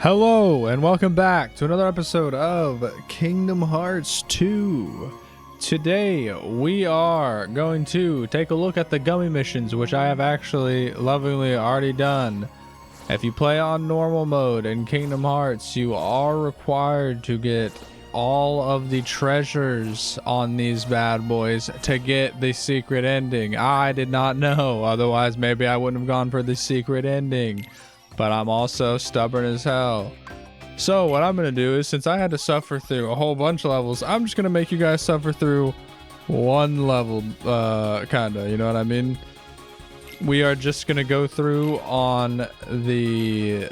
Hello and welcome back to another episode of Kingdom Hearts 2. Today we are going to take a look at the Gummi missions, which I have actually lovingly already done. If you play on normal mode in Kingdom Hearts, you are required to get all of the treasures on these bad boys to get the secret ending. I did not know, otherwise maybe I wouldn't have gone for the secret ending. But I'm also stubborn as hell. So what I'm gonna do is, since I had to suffer through a whole bunch of levels, I'm just gonna make you guys suffer through one level, kinda, you know what I mean? We are just gonna go through on the...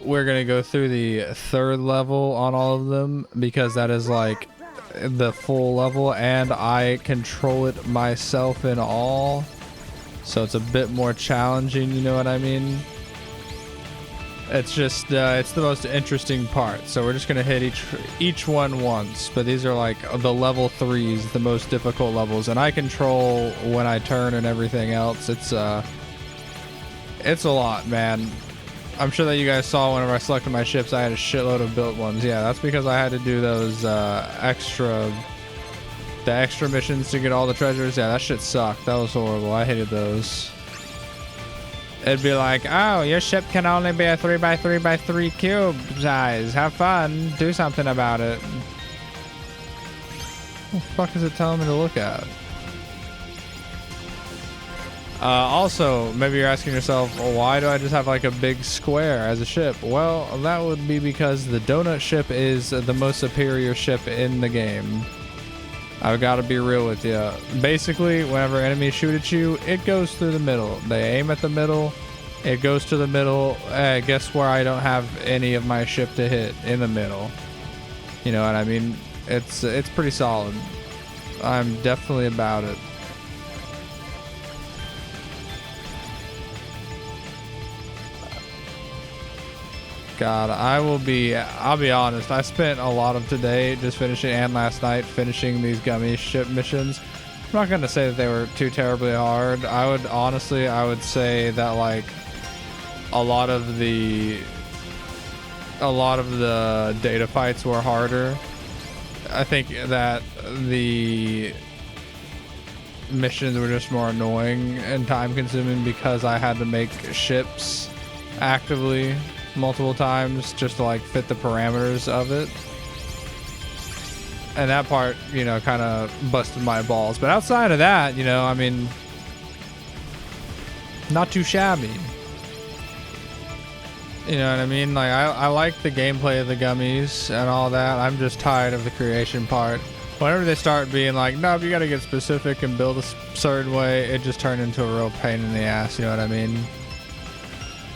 We're gonna go through the third level on all of them, because that is like the full level, and I control it myself in all. So it's a bit more challenging, you know what I mean? It's just, it's the most interesting part. So we're just gonna hit each one once, but these are like the level 3s, the most difficult levels, and I control when I turn and everything else. It's a lot, man. I'm sure that you guys saw whenever I selected my ships, I had a shitload of built ones. Yeah, that's because I had to do those the extra missions to get all the treasures. Yeah, that shit sucked. That was horrible. I hated those. It'd be like, oh, your ship can only be a 3x3x3 cube size. Have fun. Do something about it. What the fuck is it telling me to look at? Also, maybe you're asking yourself, well, why do I just have like a big square as a ship? Well, that would be because the donut ship is the most superior ship in the game. I've got to be real with you. Basically, whenever enemies shoot at you, it goes through the middle. They aim at the middle, it goes to the middle. Guess where I don't have any of my ship to hit? In the middle. You know what I mean? It's pretty solid. I'm definitely about it. God, I'll be honest, I spent a lot of today just finishing, and last night finishing these Gummi ship missions. I'm not gonna say that they were too terribly hard. I would say that like a lot of the data fights were harder. I think that the missions were just more annoying and time consuming because I had to make ships actively multiple times just to like fit the parameters of it, and that part, you know, kind of busted my balls. But outside of that, you know, I mean, not too shabby, you know what I mean? Like I like the gameplay of the Gummies and all that. I'm just tired of the creation part. Whenever they start being like, no, you gotta get specific and build a certain way, it just turned into a real pain in the ass, you know what I mean?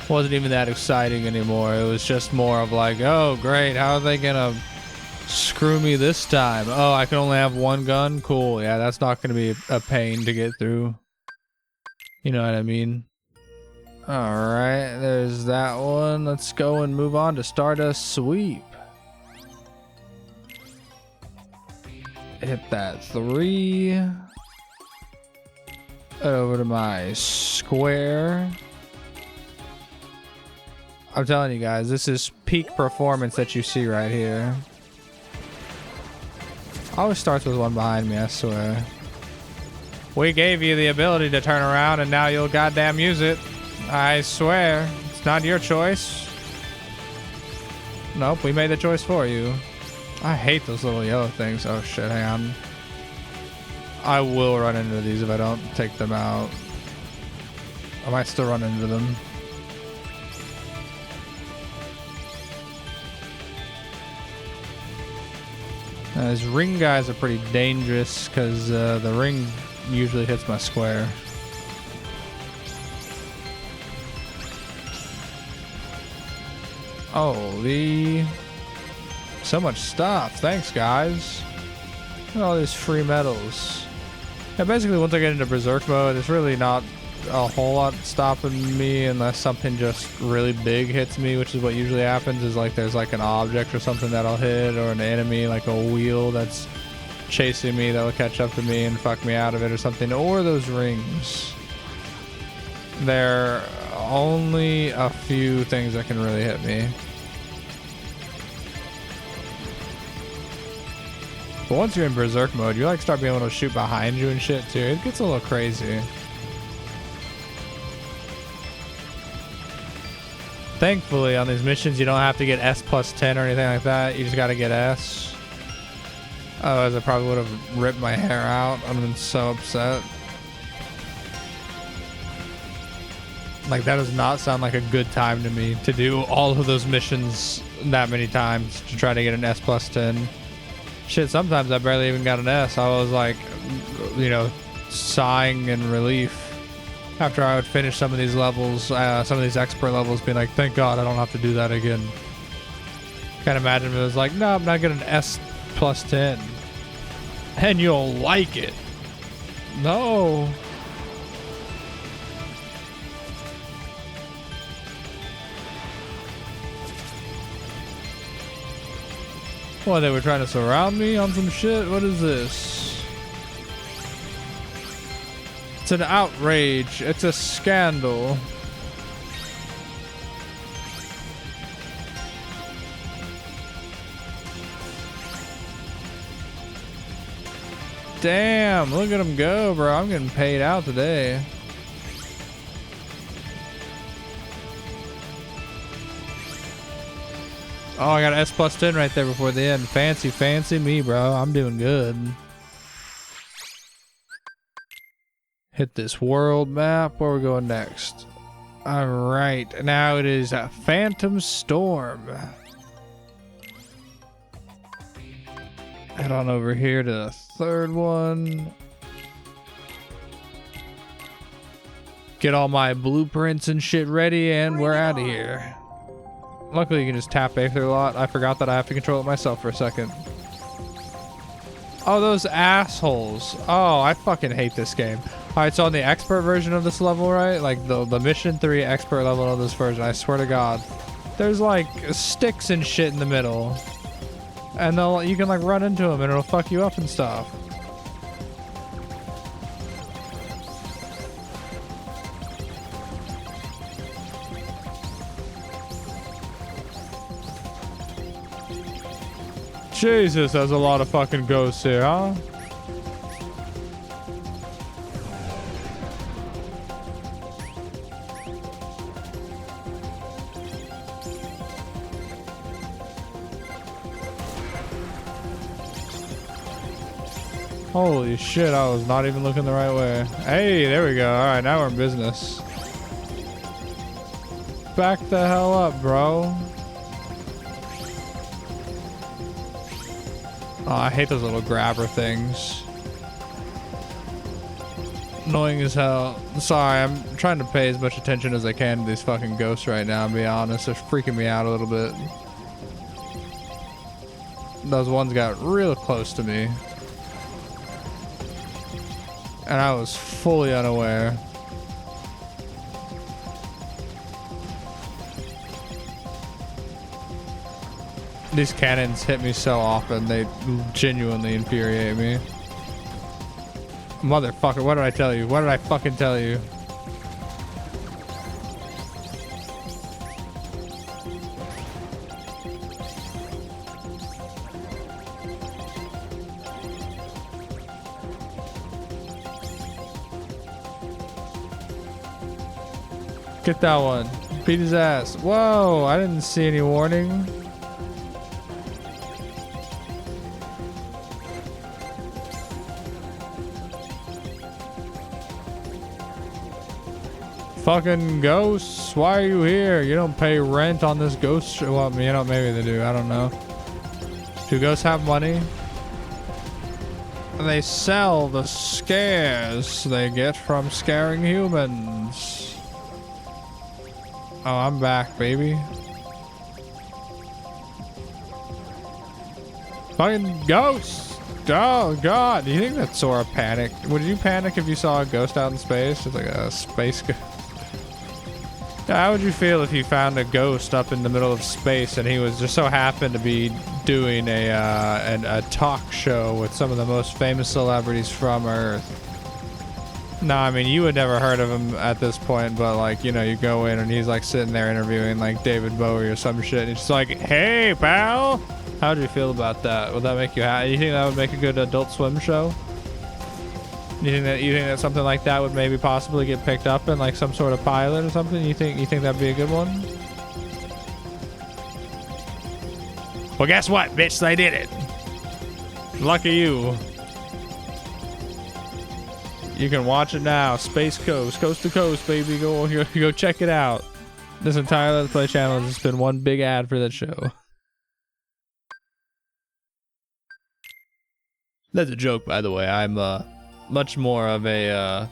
Wasn't even that exciting anymore. It was just more of like, oh great, how are they gonna screw me this time? Oh, I can only have one gun? Cool. Yeah, that's not gonna be a pain to get through. You know what I mean? Alright, there's that one. Let's go and move on to Stardust Sweep. Hit that 3. Head over to my square. I'm telling you guys, this is peak performance that you see right here. Always starts with one behind me, I swear. We gave you the ability to turn around and now you'll goddamn use it. I swear. It's not your choice. Nope, we made the choice for you. I hate those little yellow things. Oh shit, hang on. I will run into these if I don't take them out. I might still run into them. These ring guys are pretty dangerous because the ring usually hits my square. Holy. So much stuff. Thanks, guys. Look at all these free medals. Yeah, basically, once I get into Berserk mode, it's really not a whole lot stopping me unless something just really big hits me, which is what usually happens. Is like there's like an object or something that I'll hit, or an enemy like a wheel that's chasing me that will catch up to me and fuck me out of it or something, or those rings. They're only a few things that can really hit me. But once you're in berserk mode, you like start being able to shoot behind you and shit too. It gets a little crazy. Thankfully, on these missions, you don't have to get S plus 10 or anything like that. You just gotta get S. Otherwise, I probably would have ripped my hair out. I'd have been so upset. Like, that does not sound like a good time to me to do all of those missions that many times to try to get an S plus 10. Shit, sometimes I barely even got an S. I was like, you know, sighing in relief after I would finish some of these levels, some of these expert levels, being like, thank God I don't have to do that again. Can't imagine if it was like, no, I'm not getting an S plus 10. And you'll like it. No. What, they were trying to surround me on some shit? What is this? It's an outrage. It's a scandal. Damn, look at him go, bro. I'm getting paid out today. Oh, I got an S plus 10 right there before the end. Fancy, fancy me, bro. I'm doing good. Hit this world map. Where are we going next? All right. Now it is a Phantom Storm. Head on over here to the third one. Get all my blueprints and shit ready, and we're out of here. Luckily, you can just tap A through a lot. I forgot that I have to control it myself for a second. Oh, those assholes. Oh, I fucking hate this game. All right, so on the expert version of this level, right? Like the mission 3 expert level of this version, I swear to God, there's like sticks and shit in the middle. And you can like run into them and it'll fuck you up and stuff. Jesus, there's a lot of fucking ghosts here, huh? Holy shit, I was not even looking the right way. Hey, there we go. All right, now we're in business. Back the hell up, bro. Oh, I hate those little grabber things. Annoying as hell. Sorry, I'm trying to pay as much attention as I can to these fucking ghosts right now, to be honest. They're freaking me out a little bit. Those ones got real close to me. And I was fully unaware. These cannons hit me so often, they genuinely infuriate me. Motherfucker, what did I tell you? What did I fucking tell you? Get that one. Beat his ass. Whoa, I didn't see any warning. Fucking ghosts, why are you here? You don't pay rent on this ghost. Well, you know, maybe they do. I don't know. Do ghosts have money? They sell the scares they get from scaring humans. Oh, I'm back, baby. Fucking ghosts! Oh, God. Do you think that Sora panicked? Would you panic if you saw a ghost out in space? It's like a space ghost. How would you feel if you found a ghost up in the middle of space and he was just so happened to be doing a talk show with some of the most famous celebrities from Earth? No, I mean, you would never heard of him at this point, but like, you know, you go in and he's like sitting there interviewing like David Bowie or some shit. And it's like, hey, pal, how do you feel about that? Would that make you happy? You think that would make a good Adult Swim show? You think that something like that would maybe possibly get picked up in like some sort of pilot or something? You think that'd be a good one? Well, guess what, bitch? They did it. Lucky you. You can watch it now. Space Coast, coast to coast, baby. Go check it out. This entire Let's Play channel has just been one big ad for that show. That's a joke, by the way. I'm much more of a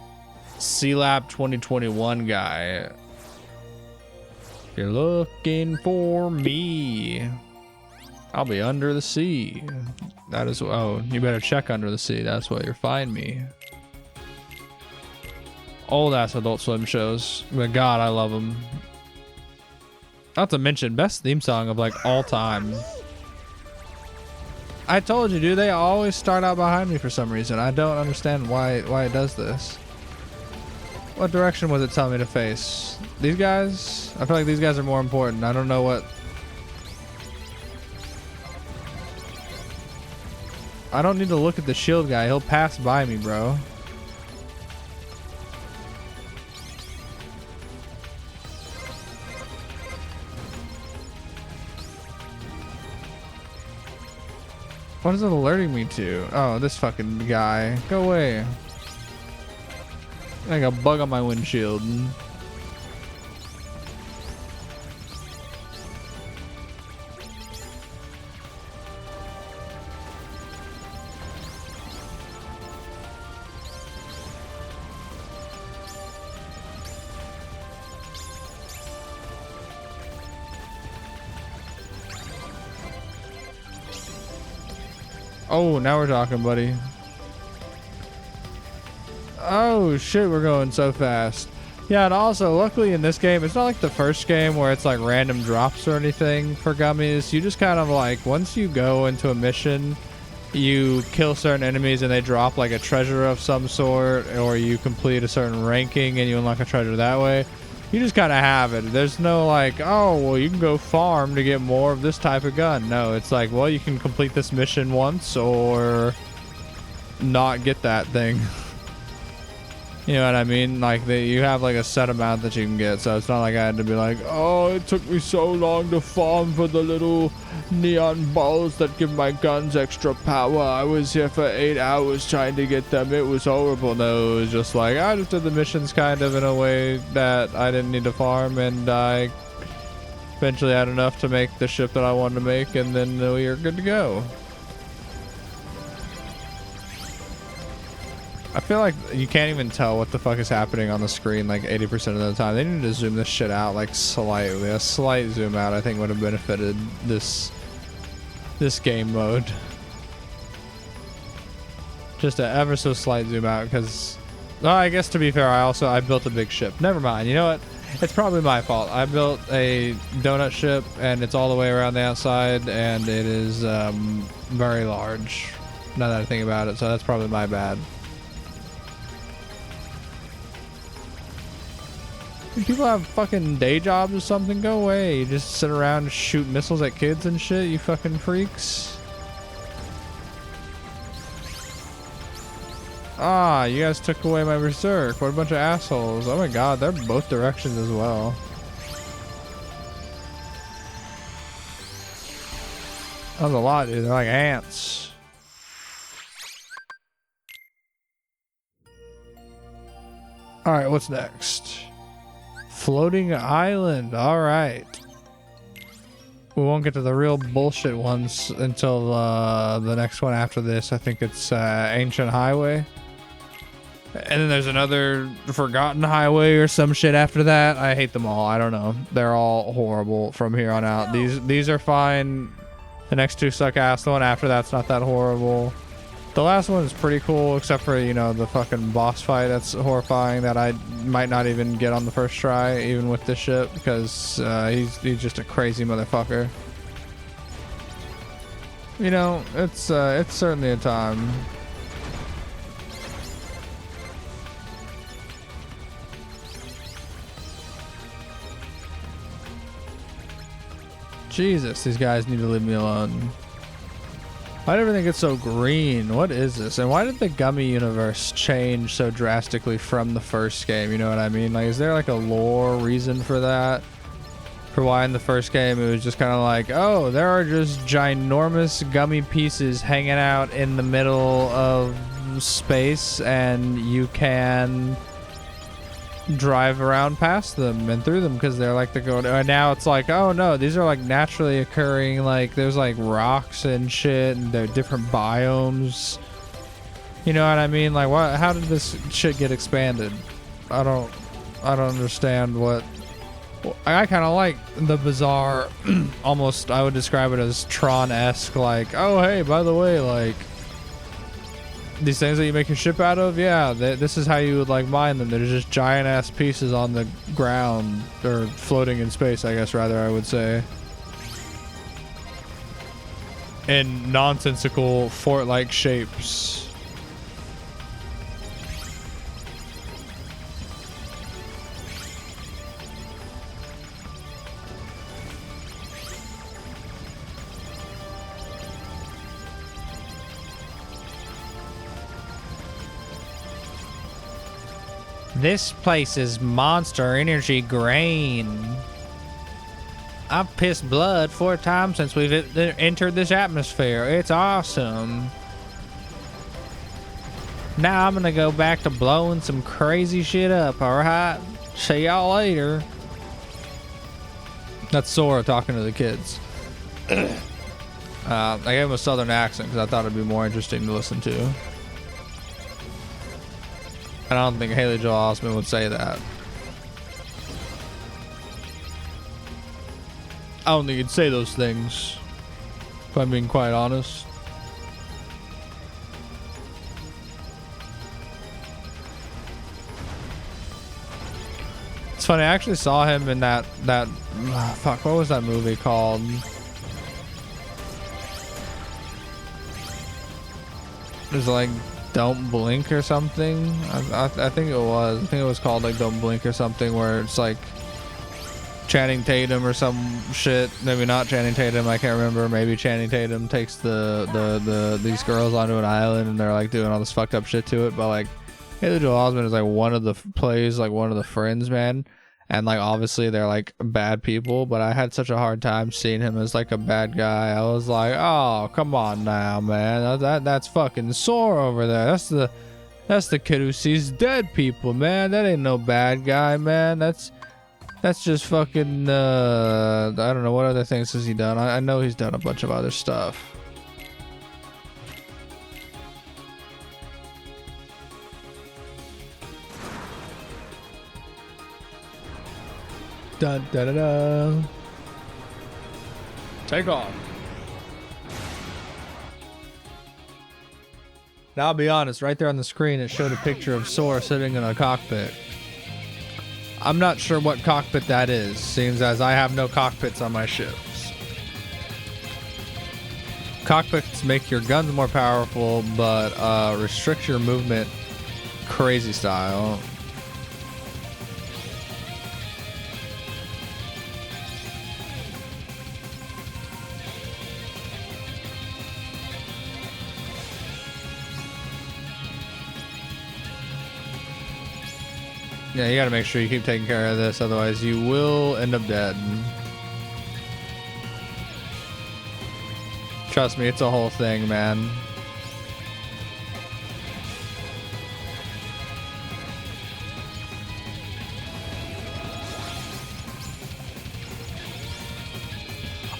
C-Lab 2021 guy. If you're looking for me, I'll be under the sea. That is, oh, you better check under the sea. That's where you'll find me. Old ass Adult Swim shows. But God, I love them. Not to mention, best theme song of like all time. I told you, dude, they always start out behind me for some reason. I don't understand why it does this. What direction was it telling me to face? These guys? I feel like these guys are more important. I don't know what. I don't need to look at the shield guy. He'll pass by me, bro. What is it alerting me to? Oh, this fucking guy. Go away. I got a bug on my windshield. Oh, now we're talking, buddy. Oh shit, we're going so fast. Yeah, and also, luckily in this game, it's not like the first game where it's like random drops or anything for gummies. You just kind of like, once you go into a mission, you kill certain enemies and they drop like a treasure of some sort, or you complete a certain ranking and you unlock a treasure that way. You just kind of have it. There's no like, oh, well, you can go farm to get more of this type of gun. No, it's like, well, you can complete this mission once or not get that thing. You know what I mean? Like, you have like a set amount that you can get, so it's not like I had to be like, oh, it took me so long to farm for the little neon balls that give my guns extra power. I was here for 8 hours trying to get them. It was horrible. No, it was just like, I just did the missions kind of in a way that I didn't need to farm, and I eventually had enough to make the ship that I wanted to make, and then we are good to go. I feel like you can't even tell what the fuck is happening on the screen like 80% of the time. They need to zoom this shit out like slightly. A slight zoom out I think would have benefited this game mode. Just an ever so slight zoom out, because, well, I guess to be fair, I built a big ship. Never mind. You know what? It's probably my fault. I built a donut ship and it's all the way around the outside and it is very large. Now that I think about it, so that's probably my bad. People have fucking day jobs or something. Go away. You just sit around and shoot missiles at kids and shit, you fucking freaks. Ah, you guys took away my berserk. What a bunch of assholes. Oh my god, they're both directions as well. That was a lot, dude. They're like ants. Alright, what's next? Floating island. All right. We won't get to the real bullshit ones until the next one after this. I think it's Ancient Highway. And then there's another Forgotten Highway or some shit after that. I hate them all. I don't know. They're all horrible from here on out. These are fine. The next two suck ass. The one after that's not that horrible. The last one is pretty cool, except for, you know, the fucking boss fight that's horrifying that I might not even get on the first try, even with this ship, because he's just a crazy motherfucker. You know, it's certainly a time. Jesus, these guys need to leave me alone. Why did everything get so green? What is this? And why did the Gummi universe change so drastically from the first game? You know what I mean? Like, is there like a lore reason for that? For why in the first game it was just kind of like, oh, there are just ginormous Gummi pieces hanging out in the middle of space and you can drive around past them and through them because they're like and now it's like, oh no, these are like naturally occurring, like there's like rocks and shit and they're different biomes. You know what I mean? Like, what? How did this shit get expanded? I don't understand what. I kind of like the bizarre, almost I would describe it as Tron-esque, like, oh hey, by the way, like these things that you make your ship out of, yeah, this is how you would like mine them. They're just giant ass pieces on the ground or floating in space, I guess, rather, I would say. In nonsensical fort-like shapes. This place is Monster Energy Grain. I've pissed blood 4 times since we've entered this atmosphere. It's awesome. Now I'm gonna go back to blowing some crazy shit up, alright? See y'all later. That's Sora talking to the kids. I gave him a southern accent because I thought it'd be more interesting to listen to. I don't think Haley Joel Osment would say that. I don't think he'd say those things, if I'm being quite honest. It's funny, I actually saw him in that fuck, what was that movie called? It was like Don't Blink or something. I think it was. I think it was called like Don't Blink or something, where it's like Channing Tatum or some shit. Maybe not Channing Tatum, I can't remember. Maybe Channing Tatum takes these girls onto an island and they're like doing all this fucked up shit to it. But like Haley Joel Osment is like one of the plays, like one of the friends, man. And like obviously they're like bad people, but I had such a hard time seeing him as like a bad guy. I was like, oh come on now, man. That's fucking Sora over there. That's the kid who sees dead people, man. That ain't no bad guy, man. That's just fucking I don't know, what other things has he done? I know he's done a bunch of other stuff. Dun, da, da, da. Take off. Now I'll be honest, right there on the screen it showed a picture of Sora sitting in a cockpit. I'm not sure what cockpit that is, seems as I have no cockpits on my ships. Cockpits make your guns more powerful, but restrict your movement crazy style. Yeah, you gotta make sure you keep taking care of this, otherwise you will end up dead. Trust me, it's a whole thing, man.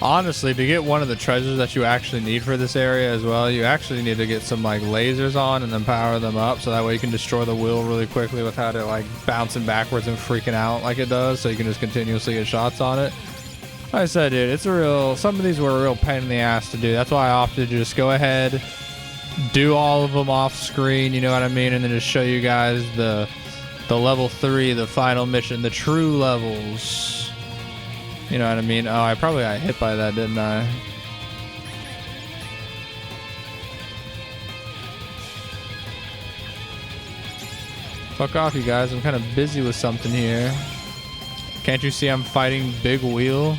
Honestly, to get one of the treasures that you actually need for this area as well, you actually need to get some like lasers on and then power them up, so that way you can destroy the wheel really quickly without it like bouncing backwards and freaking out like it does, so you can just continuously get shots on it. Like I said, dude, some of these were a real pain in the ass to do. That's why I opted to just go ahead, do all of them off screen, you know what I mean, and then just show you guys the level 3, the final mission, the true levels. You know what I mean? Oh, I probably got hit by that, didn't I? Fuck off, you guys. I'm kind of busy with something here. Can't you see I'm fighting Big Wheel?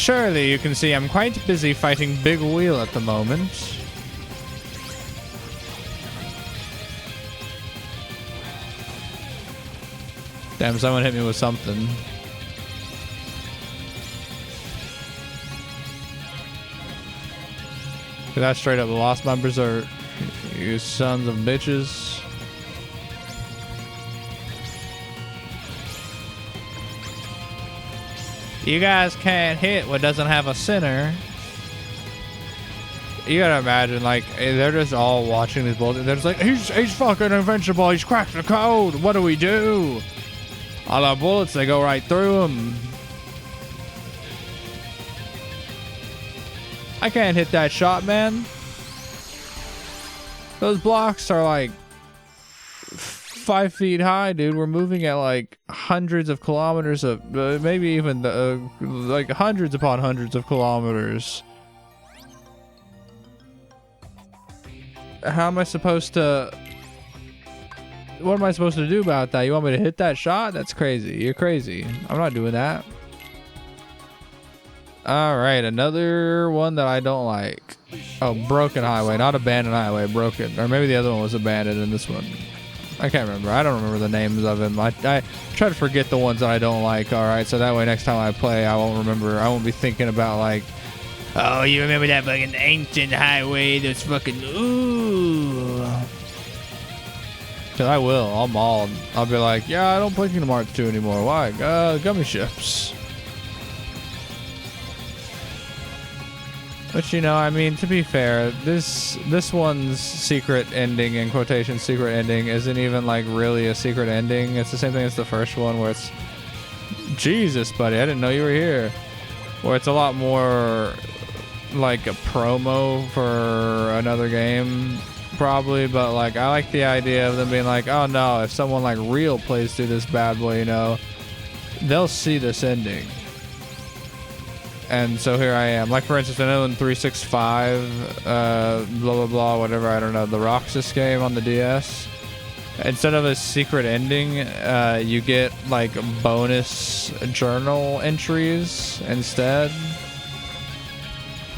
Surely you can see I'm quite busy fighting Big Wheel at the moment. Damn, someone hit me with something. That straight up lost my berserk. You sons of bitches. You guys can't hit what doesn't have a center. You gotta imagine, like, they're just all watching these bullets. They're just like, he's fucking invincible. He's cracked the code. What do we do? All our bullets, they go right through him. I can't hit that shot, man. Those blocks are like 5 feet high, dude. We're moving at like hundreds of kilometers of, maybe even like hundreds upon hundreds of kilometers. How am I supposed to? What am I supposed to do about that? You want me to hit that shot? That's crazy. You're crazy. I'm not doing that. All right, another one that I don't like. Oh, Broken Highway, not Abandoned Highway, Broken. Or maybe the other one was Abandoned in this one. I can't remember. I don't remember the names of them. I try to forget the ones that I don't like, all right? So that way next time I play, I won't remember. I won't be thinking about like, oh, you remember that fucking ancient highway that's fucking, ooh. Cause I will. I'll maul. I'll be like, yeah, I don't play Kingdom Hearts 2 anymore. Why? Gummy ships. But you know, I mean, to be fair, this one's secret ending, in quotation, secret ending, isn't even like really a secret ending. It's the same thing as the first one, where it's, Jesus, buddy, I didn't know you were here. Where it's a lot more like a promo for another game, probably. But like, I like the idea of them being like, oh no, if someone like real plays through this bad boy, you know, they'll see this ending. And so here I am. Like, for instance, I know in 365, blah, blah, blah, whatever, I don't know, the Roxas game on the DS, instead of a secret ending, you get, like, bonus journal entries instead.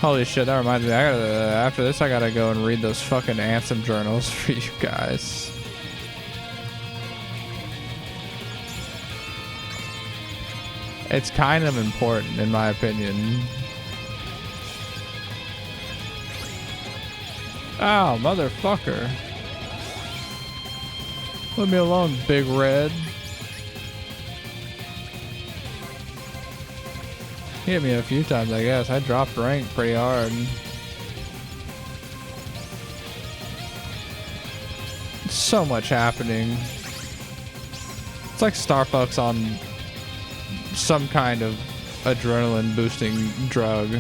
Holy shit, that reminds me. After this, I gotta go and read those fucking Anthem journals for you guys. It's kind of important, in my opinion. Ow, motherfucker. Leave me alone, Big Red. He hit me a few times, I guess. I dropped rank pretty hard. So much happening. It's like Star Fox on some kind of adrenaline boosting drug.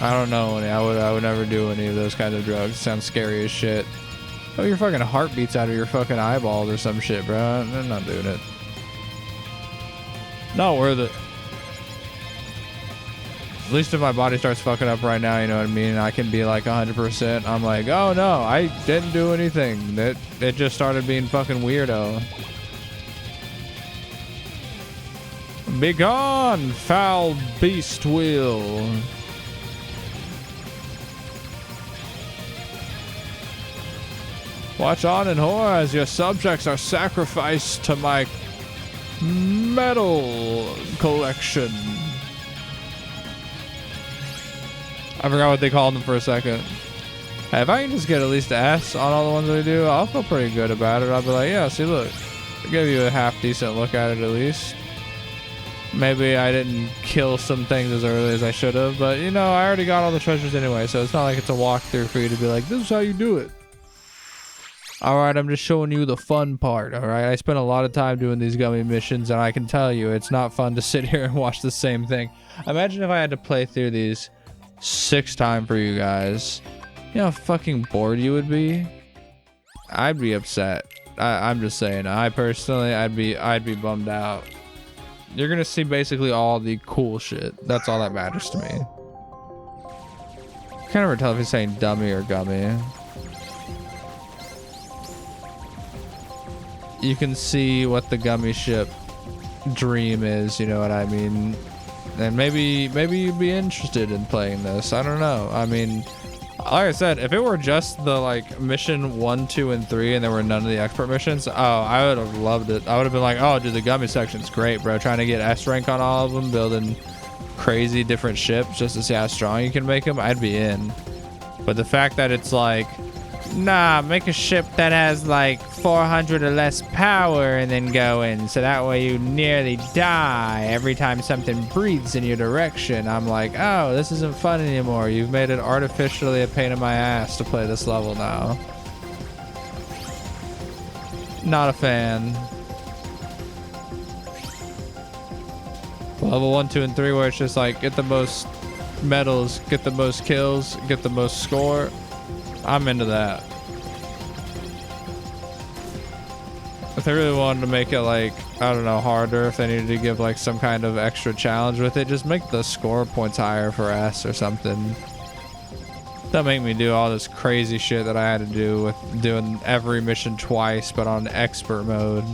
I don't know. I would never do any of those kinds of drugs. It sounds scary as shit. Oh, your fucking heart beats out of your fucking eyeballs or some shit, bro. I'm not doing it. Not worth it. At least if my body starts fucking up right now, you know what I mean? I can be like 100%. I'm like, oh no, I didn't do anything. It just started being fucking weirdo. Begone, foul beast wheel. Watch on in horror as your subjects are sacrificed to my metal collection. I forgot what they called them for a second. Hey, if I can just get at least an S on all the ones they do, I'll feel pretty good about it. I'll be like, yeah, see, look. I gave you a half decent look at it at least. Maybe I didn't kill some things as early as I should have, but you know, I already got all the treasures anyway, so it's not like it's a walkthrough for you to be like, this is how you do it. Alright, I'm just showing you the fun part, alright? I spent a lot of time doing these Gummi missions, and I can tell you, it's not fun to sit here and watch the same thing. Imagine if I had to play through these 6 times for you guys. You know how fucking bored you would be? I'd be upset. I'm just saying, I personally, I'd be bummed out. You're gonna see basically all the cool shit. That's all that matters to me. I can't ever tell if he's saying dummy or gummy. You can see what the Gummi ship dream is, you know what I mean? and maybe you'd be interested in playing this. I don't know. I mean, like I said, if it were just the like mission 1, 2, and 3 and there were none of the expert missions, oh, I would have loved it. I would have been like, oh dude, the Gummi section's great, bro. Trying to get S rank on all of them, building crazy different ships just to see how strong you can make them, I'd be in. But the fact that it's like, nah, make a ship that has like 400 or less power and then go in, so that way you nearly die every time something breathes in your direction. I'm like, oh, this isn't fun anymore. You've made it artificially a pain in my ass to play this level now. Not a fan. Level 1, 2, and 3 where it's just like get the most medals, get the most kills, get the most score. I'm into that. If they really wanted to make it like, I don't know, harder, if they needed to give like some kind of extra challenge with it, just make the score points higher for S or something. Don't make me do all this crazy shit that I had to do with doing every mission twice but on expert mode.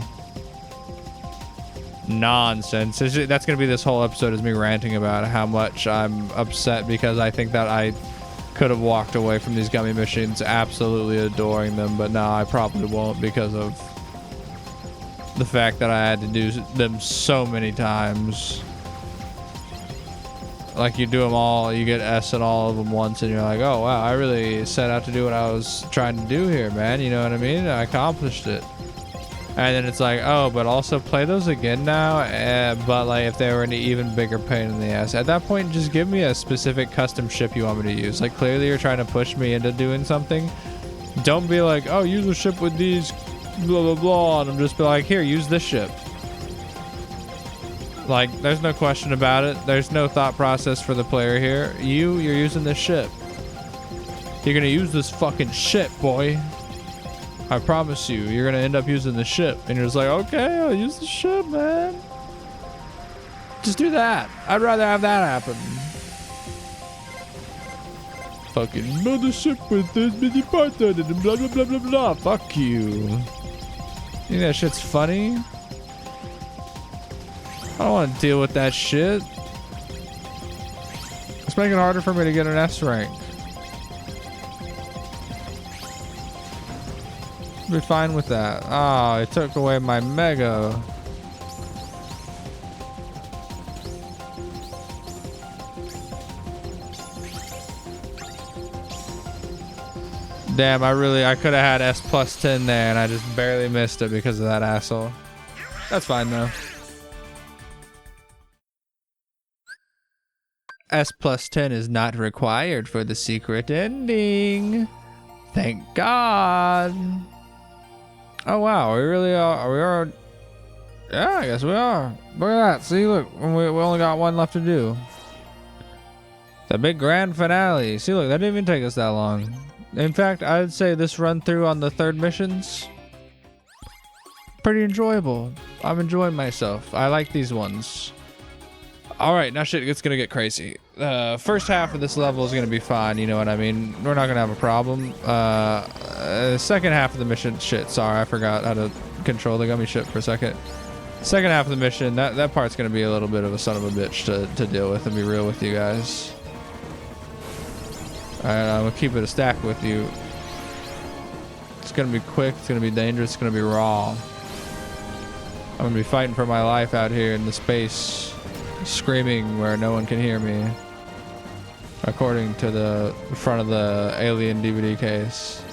Nonsense. That's gonna be this whole episode, is me ranting about how much I'm upset because I think that I could have walked away from these Gummi missions absolutely adoring them, but no, I probably won't because of the fact that I had to do them so many times. Like you do them all, you get S in all of them once and you're like, oh wow, I really set out to do what I was trying to do here, man. You know what I mean? I accomplished it. And then it's like, oh, but also play those again now, but like if they were an even bigger pain in the ass. At that point, just give me a specific custom ship you want me to use. Like clearly you're trying to push me into doing something. Don't be like, oh, use a ship with these blah blah blah, and I'm just be like, here, use this ship. Like there's no question about it. There's no thought process for the player here. You're using this ship. You're gonna use this fucking ship, boy. I promise you, you're gonna end up using the ship. And you're just like, okay, I'll use the ship, man. Just do that. I'd rather have that happen. Fucking mothership with this many parts on it and blah blah blah blah blah. Fuck you. You think that shit's funny? I don't want to deal with that shit. It's making it harder for me to get an S rank. Be fine with that. Oh, it took away my mega. Damn, I could have had S plus 10 there and I just barely missed it because of that asshole. That's fine though. S plus 10 is not required for the secret ending. Thank God. Oh wow, we really are. We are. Yeah, I guess we are. Look at that. See, look, we only got one left to do. The big grand finale. See, look, that didn't even take us that long. In fact, I'd say this run through on the 3rd missions, pretty enjoyable. I'm enjoying myself. I like these ones. All right, now shit, it's gonna get crazy. First half of this level is gonna be fine, you know what I mean? We're not gonna have a problem. Second half of the mission, shit, sorry, I forgot how to control the Gummi ship for a second. Second half of the mission, that part's gonna be a little bit of a son of a bitch to deal with and be real with you guys. Alright, I'm gonna keep it a stack with you. It's gonna be quick, it's gonna be dangerous, it's gonna be raw. I'm gonna be fighting for my life out here in the space. Screaming where no one can hear me, according to the front of the Alien DVD case.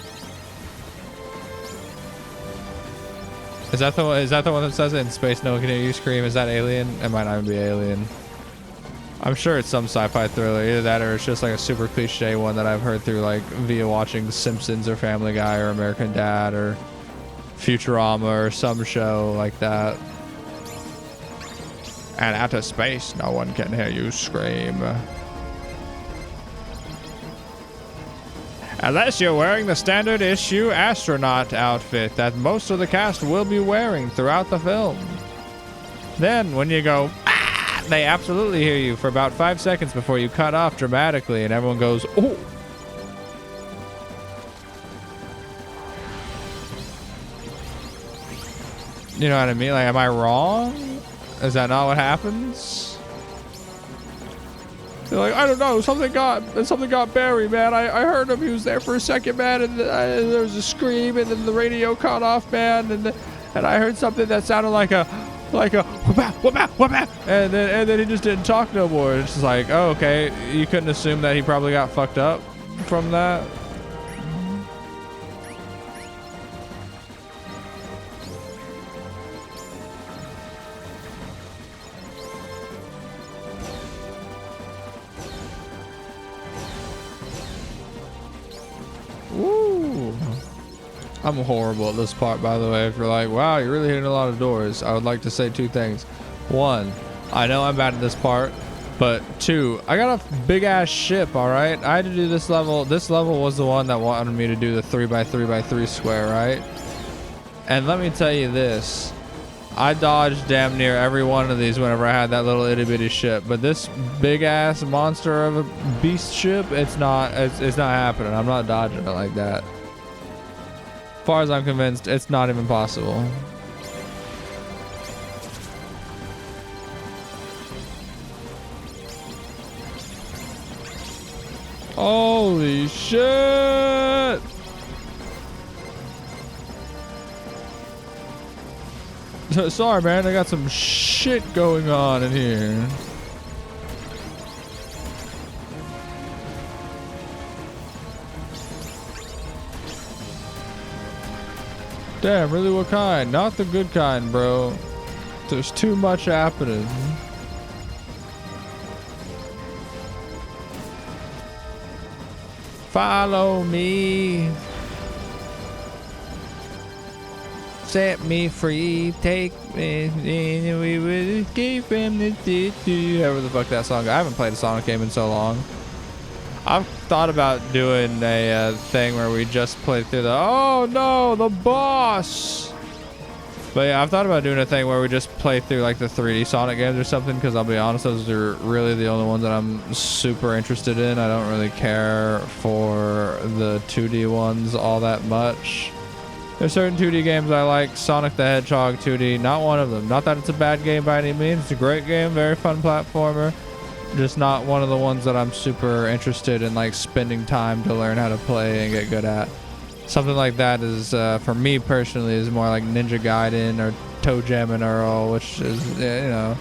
Is that the one that says it in space no one can hear you scream? Is that Alien? It might not even be Alien. I'm sure it's some sci-fi thriller, either that or it's just like a super cliche one that I've heard through like via watching The Simpsons or Family Guy or American Dad or Futurama or some show like that. And outer space, no one can hear you scream. Unless you're wearing the standard issue astronaut outfit that most of the cast will be wearing throughout the film. Then when you go, ah, they absolutely hear you for about 5 seconds before you cut off dramatically and everyone goes, oh. You know what I mean? Like, am I wrong? Is that not what happens? They're like, I don't know, something got buried, man. I heard him. He was there for a second, man, and there was a scream, and then the radio cut off, man, and I heard something that sounded like a whoop-ah, and then he just didn't talk no more. It's just like, oh, okay. You couldn't assume that he probably got fucked up from that. Woo! I'm horrible at this part, by the way. If you're like, wow, you're really hitting a lot of doors, I would like to say two things. One, I know I'm bad at this part, but two, I got a big ass ship, all right? I had to do this level. This level was the one that wanted me to do the 3x3x3 square, right? And let me tell you this. I dodged damn near every one of these whenever I had that little itty bitty ship, but this big ass monster of a beast ship, it's not happening. I'm not dodging it like that. As far as I'm convinced, it's not even possible. Holy shit! Sorry, man. I got some shit going on in here. Damn, really? What kind? Not the good kind, bro. There's too much happening. Follow me. Set me free, take me, and we will escape from the city. Whatever the fuck that song. I haven't played a Sonic game in so long. I've thought about doing a thing where we just play through the. Oh no, the boss! But yeah, I've thought about doing a thing where we just play through like the 3D Sonic games or something. Because I'll be honest, those are really the only ones that I'm super interested in. I don't really care for the 2D ones all that much. There's certain 2D games I like. Sonic the Hedgehog 2D, not one of them. Not that it's a bad game by any means. It's a great game, very fun platformer. Just not one of the ones that I'm super interested in, like spending time to learn how to play and get good at. Something like that is, for me personally, is more like Ninja Gaiden or Toe Jam and Earl, which is, you know,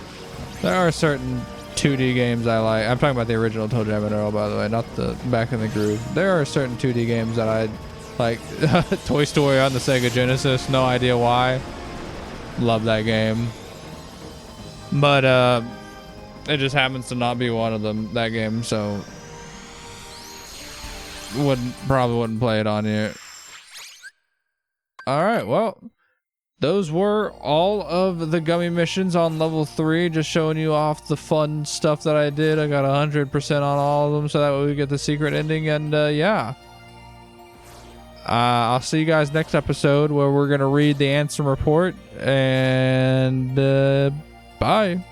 there are certain 2D games I like. I'm talking about the original Toe Jam and Earl, by the way, not the Back in the Groove. There are certain 2D games that I like. Toy Story on the Sega Genesis, no idea why. Love that game. But it just happens to not be one of them, that game, so probably wouldn't play it on here. Alright, well, those were all of the Gummi missions on level 3, just showing you off the fun stuff that I did. I got 100% on all of them, so that way we get the secret ending, and yeah. I'll see you guys next episode where we're going to read the Ansem report, and bye.